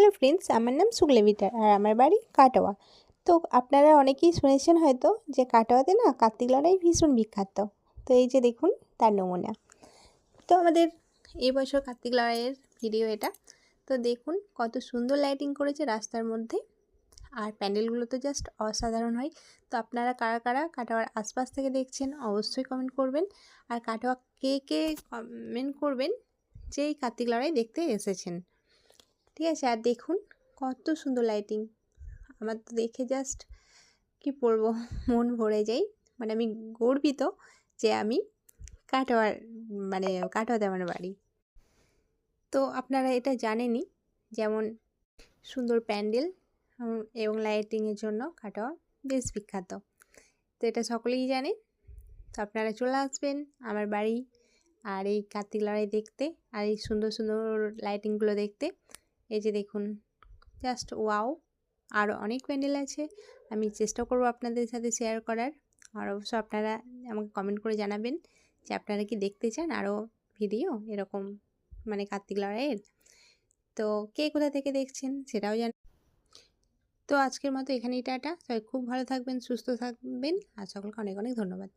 Hello friends, আমার নাম সুগলেভিটার আর আমার বাড়ি কাটোয়া। তো আপনারা অনেকেই শুনেছেন হয়তো যে কাটোয়াতে না কার্তিক লড়াই ভীষণ বিখ্যাত। তো এই যে দেখুন তার নমুনা। তো আমাদের এই বছর কার্তিক লড়াইয়ের ভিডিও এটা। তো দেখুন কত সুন্দর লাইটিং করেছে রাস্তার মধ্যে, আর প্যান্ডেলগুলো তো জাস্ট অসাধারণ হয়। তো আপনারা কারা কারা কাটোয়ার আশপাশ থেকে দেখছেন অবশ্যই কমেন্ট করবেন, আর কাটোয়া কে কে কমেন্ট করবেন যে এই কার্তিক লড়াই দেখতে এসেছেন। ঠিক আছে, আর দেখুন কত সুন্দর লাইটিং। আমার তো দেখে জাস্ট কি বলবো, মন ভরে যায়। মানে আমি গর্বিত যে আমি কাটোয়ার, মানে কাটোয়াতে আমার বাড়ি। তো আপনারা এটা জানেনই, যেমন সুন্দর প্যান্ডেল এবং লাইটিংয়ের জন্য কাটোয়া বেশ বিখ্যাত। তো এটা সকলেই জানে। তো আপনারা চলে আসবেন আমার বাড়ি আর এই কার্তিক লড়াই দেখতে, আর এই সুন্দর সুন্দর লাইটিংগুলো দেখতে। এই যে দেখুন, জাস্ট ওয়াও। আরও অনেক প্যান্ডেল আছে, আমি চেষ্টা করব আপনাদের সাথে শেয়ার করার। আর অবশ্য আপনারা আমাকে কমেন্ট করে জানাবেন যে আপনারা কি দেখতে চান আরও ভিডিও এরকম, মানে কার্তিক লড়াইয়ের। তো কে কোথা থেকে দেখছেন সেটাও জান। তো আজকের মতো এখানেই টাটা। সবাই খুব ভালো থাকবেন, সুস্থ থাকবেন, আর সকলকে অনেক অনেক ধন্যবাদ।